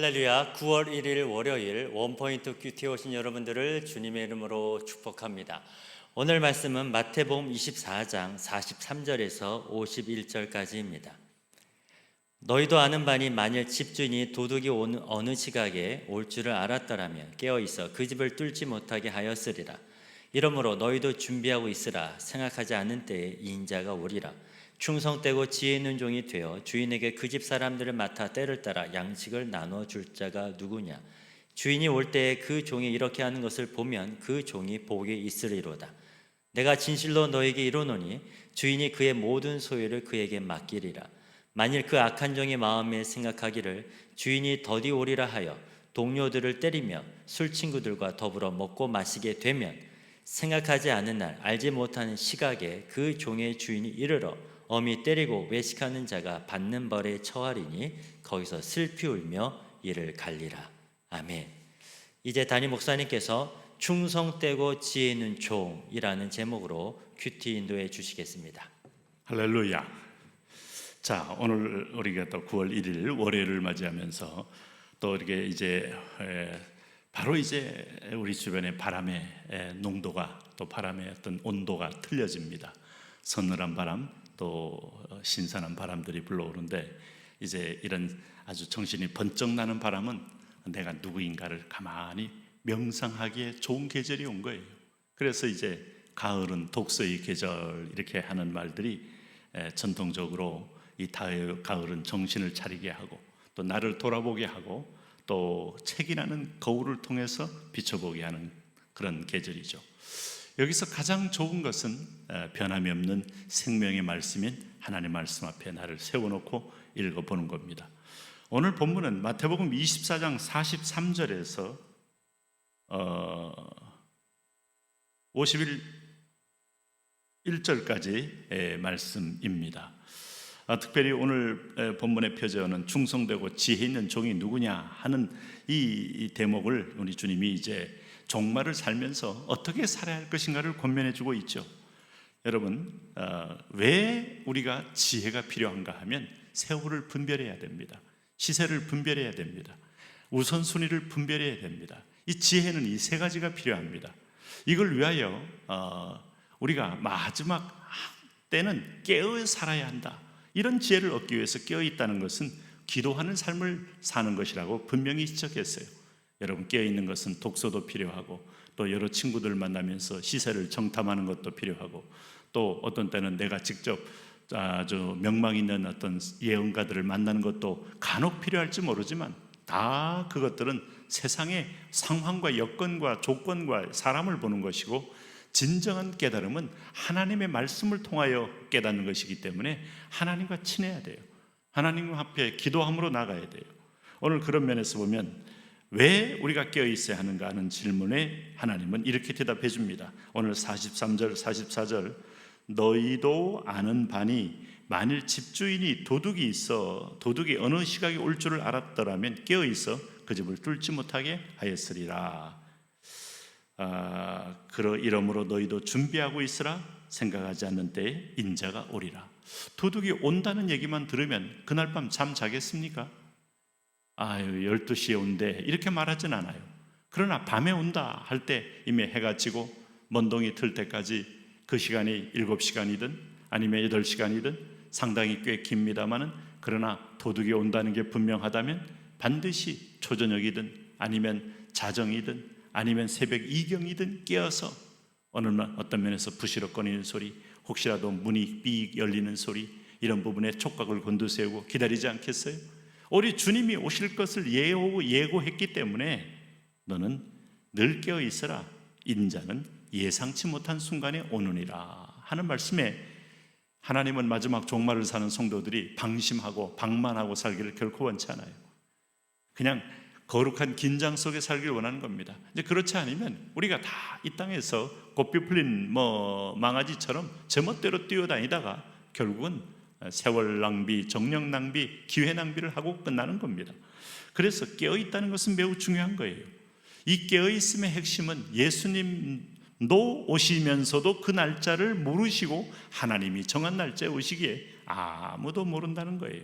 할렐루야. 9월 1일 월요일 원포인트 큐티에 오신 여러분들을 주님의 이름으로 축복합니다. 오늘 말씀은 마태복음 24장 43절에서 51절까지입니다. 너희도 아는 바니 만일 집주인이 도둑이 어느 시각에 올 줄을 알았더라면 깨어있어 그 집을 뚫지 못하게 하였으리라. 이러므로 너희도 준비하고 있으라. 생각하지 않는 때에 인자가 오리라. 충성되고 지혜 있는 종이 되어 주인에게 그 집 사람들을 맡아 때를 따라 양식을 나눠 줄 자가 누구냐. 주인이 올 때에 그 종이 이렇게 하는 것을 보면 그 종이 복이 있으리로다. 내가 진실로 너에게 이르노니 주인이 그의 모든 소유를 그에게 맡기리라. 만일 그 악한 종의 마음에 생각하기를 주인이 더디 오리라 하여 동료들을 때리며 술 친구들과 더불어 먹고 마시게 되면 생각하지 않은 날 알지 못하는 시각에 그 종의 주인이 이르러 엄히 때리고 외식하는 자가 받는 벌에 처하리니 거기서 슬피 울며 이를 갈리라. 아멘. 이제 담임 목사님께서 충성되고 지혜 있는 종이라는 제목으로 큐티 인도해 주시겠습니다. 할렐루야. 자, 오늘 우리가 또 9월 1일 월요일을 맞이하면서 또 이렇게 이제 바로 이제 우리 주변의 바람의 농도가 또 바람의 어떤 온도가 틀려집니다. 서늘한 바람 또 신선한 바람들이 불러오는데 이제 이런 아주 정신이 번쩍 나는 바람은 내가 누구인가를 가만히 명상하기에 좋은 계절이 온 거예요. 그래서 이제 가을은 독서의 계절 이렇게 하는 말들이 전통적으로 이 가을은 정신을 차리게 하고 또 나를 돌아보게 하고 또 책이라는 거울을 통해서 비춰보게 하는 그런 계절이죠. 여기서 가장 좋은 것은 변함이 없는 생명의 말씀인 하나님의 말씀 앞에 나를 세워놓고 읽어보는 겁니다. 오늘 본문은 마태복음 24장 43절에서 51절까지 말씀입니다. 특별히 오늘 본문의 표제어는 충성되고 지혜 있는 종이 누구냐 하는 이 대목을 우리 주님이 이제 종말을 살면서 어떻게 살아야 할 것인가를 권면해 주고 있죠. 여러분, 왜 우리가 지혜가 필요한가 하면 세월을 분별해야 됩니다. 시세를 분별해야 됩니다. 우선순위를 분별해야 됩니다. 이 지혜는 이 세 가지가 필요합니다. 이걸 위하여 우리가 마지막 때는 깨어 살아야 한다. 이런 지혜를 얻기 위해서 깨어 있다는 것은 기도하는 삶을 사는 것이라고 분명히 지적했어요. 여러분, 깨어 있는 것은 독서도 필요하고 또 여러 친구들 만나면서 시세를 정탐하는 것도 필요하고 또 어떤 때는 내가 직접 아주 명망 있는 어떤 예언가들을 만나는 것도 간혹 필요할지 모르지만 다 그것들은 세상의 상황과 여건과 조건과 사람을 보는 것이고 진정한 깨달음은 하나님의 말씀을 통하여 깨닫는 것이기 때문에 하나님과 친해야 돼요. 하나님 앞에 기도함으로 나가야 돼요. 오늘 그런 면에서 보면 왜 우리가 깨어 있어야 하는가 하는 질문에 하나님은 이렇게 대답해 줍니다. 오늘 43절 44절 너희도 아는 바니 만일 집주인이 도둑이 어느 시각에 올 줄을 알았더라면 깨어 있어 그 집을 뚫지 못하게 하였으리라. 이러므로 너희도 준비하고 있으라. 생각하지 않는 때에 인자가 오리라. 도둑이 온다는 얘기만 들으면 그날 밤 잠 자겠습니까? 12시에 온대 이렇게 말하진 않아요. 그러나 밤에 온다 할 때 이미 해가 지고 먼동이 틀 때까지 그 시간이 7시간이든 아니면 8시간이든 상당히 꽤 깁니다마는 그러나 도둑이 온다는 게 분명하다면 반드시 초저녁이든 아니면 자정이든 아니면 새벽 이경이든 깨어서 어떤 면에서 부시럭거리는 소리, 혹시라도 문이 삑 열리는 소리, 이런 부분에 촉각을 곤두세우고 기다리지 않겠어요? 우리 주님이 오실 것을 예고했기 때문에 너는 늘 깨어 있어라. 인자는 예상치 못한 순간에 오느니라 하는 말씀에 하나님은 마지막 종말을 사는 성도들이 방심하고 방만하고 살기를 결코 원치 않아요. 그냥 거룩한 긴장 속에 살기를 원하는 겁니다. 이제 그렇지 않으면 우리가 다 이 땅에서 고삐 풀린 망아지처럼 제멋대로 뛰어다니다가 결국은 세월 낭비, 정력 낭비, 기회 낭비를 하고 끝나는 겁니다. 그래서 깨어있다는 것은 매우 중요한 거예요. 이 깨어있음의 핵심은 예수님도 오시면서도 그 날짜를 모르시고 하나님이 정한 날짜에 오시기에 아무도 모른다는 거예요.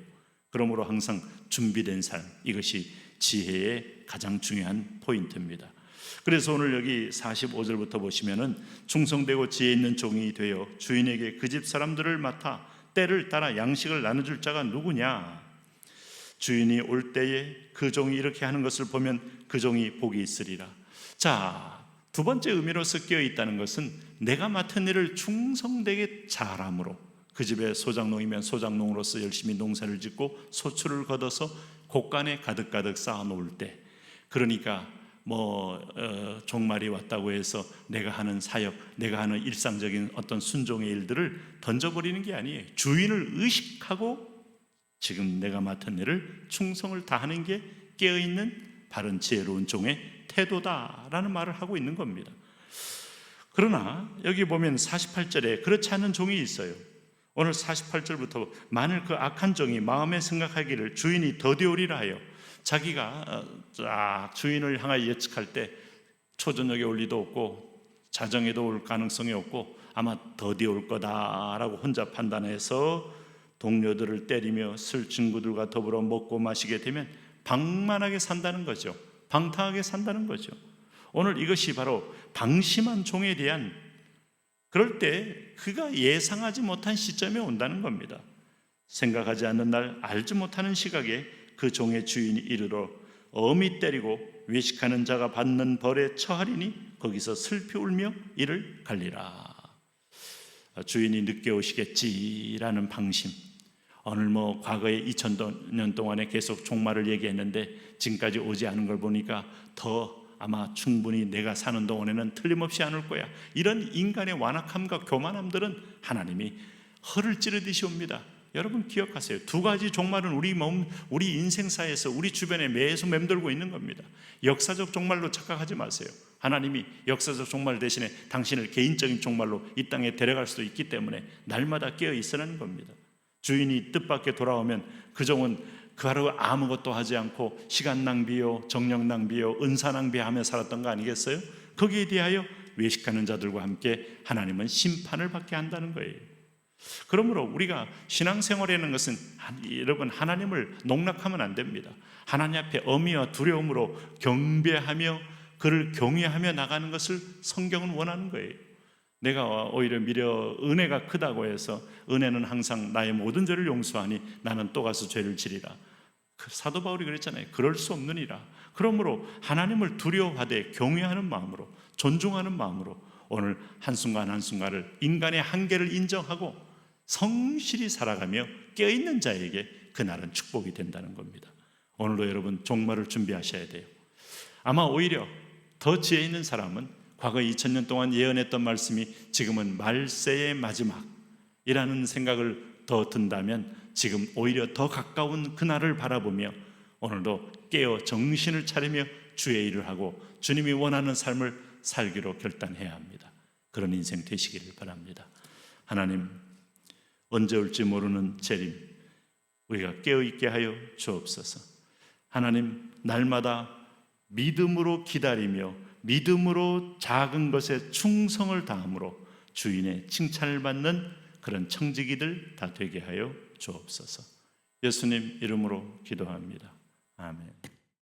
그러므로 항상 준비된 삶, 이것이 지혜의 가장 중요한 포인트입니다. 그래서 오늘 여기 45절부터 보시면은 충성되고 지혜 있는 종이 되어 주인에게 그 집 사람들을 맡아 때를 따라 양식을 나눠줄 자가 누구냐? 주인이 올 때에 그 종이 이렇게 하는 것을 보면 그 종이 복이 있으리라. 자, 두 번째 의미로서 끼어 있다는 것은 내가 맡은 일을 충성되게 잘함으로, 그 집에 소작농이면 소작농으로서 열심히 농사를 짓고 소출을 거둬서 곳간에 가득가득 쌓아 놓을 때, 그러니까 종말이 왔다고 해서 내가 하는 사역, 내가 하는 일상적인 어떤 순종의 일들을 던져버리는 게 아니에요. 주인을 의식하고 지금 내가 맡은 일을 충성을 다하는 게 깨어있는 바른 지혜로운 종의 태도다라는 말을 하고 있는 겁니다. 그러나 여기 보면 48절에 그렇지 않은 종이 있어요. 오늘 48절부터 만일 그 악한 종이 마음에 생각하기를 주인이 더디오리라 하여, 자기가 주인을 향하여 예측할 때 초저녁에 올 리도 없고 자정에도 올 가능성이 없고 아마 더디 올 거다라고 혼자 판단해서 동료들을 때리며 술 친구들과 더불어 먹고 마시게 되면 방만하게 산다는 거죠. 방탕하게 산다는 거죠. 오늘 이것이 바로 방심한 종에 대한, 그럴 때 그가 예상하지 못한 시점에 온다는 겁니다. 생각하지 않는 날, 알지 못하는 시각에 그 종의 주인이 이르러 엄히 때리고 외식하는 자가 받는 벌에 처하리니 거기서 슬피 울며 이를 갈리라. 주인이 늦게 오시겠지라는 방심. 오늘 과거에 2000년 동안에 계속 종말을 얘기했는데 지금까지 오지 않은 걸 보니까 더 아마 충분히 내가 사는 동안에는 틀림없이 안 올 거야. 이런 인간의 완악함과 교만함들은 하나님이 허를 찌르듯이 옵니다. 여러분 기억하세요. 두 가지 종말은 우리 인생사에서 우리 주변에 매수 맴돌고 있는 겁니다. 역사적 종말로 착각하지 마세요. 하나님이 역사적 종말 대신에 당신을 개인적인 종말로 이 땅에 데려갈 수도 있기 때문에 날마다 깨어 있으라는 겁니다. 주인이 뜻밖에 돌아오면 그 종은 그 하루 아무것도 하지 않고 시간 낭비요, 정력 낭비요, 은사 낭비하며 살았던 거 아니겠어요? 거기에 대하여 외식하는 자들과 함께 하나님은 심판을 받게 한다는 거예요. 그러므로 우리가 신앙생활이라는 것은 여러분 하나님을 농락하면 안 됩니다. 하나님 앞에 엄히와 두려움으로 경배하며 그를 경외하며 나가는 것을 성경은 원하는 거예요. 내가 오히려 미려 은혜가 크다고 해서 은혜는 항상 나의 모든 죄를 용서하니 나는 또 가서 죄를 지리라. 사도 바울이 그랬잖아요. 그럴 수 없느니라. 그러므로 하나님을 두려워하되 경외하는 마음으로, 존중하는 마음으로 오늘 한순간 한순간을 인간의 한계를 인정하고 성실히 살아가며 깨어있는 자에게 그날은 축복이 된다는 겁니다. 오늘도 여러분 종말을 준비하셔야 돼요. 아마 오히려 더 지혜 있는 사람은 과거 2000년 동안 예언했던 말씀이 지금은 말세의 마지막이라는 생각을 더 든다면 지금 오히려 더 가까운 그날을 바라보며 오늘도 깨어 정신을 차리며 주의 일을 하고 주님이 원하는 삶을 살기로 결단해야 합니다. 그런 인생 되시기를 바랍니다. 하나님, 언제 올지 모르는 재림 우리가 깨어있게 하여 주옵소서. 하나님, 날마다 믿음으로 기다리며 믿음으로 작은 것에 충성을 다함으로 주인의 칭찬을 받는 그런 청지기들 다 되게 하여 주옵소서. 예수님 이름으로 기도합니다. 아멘.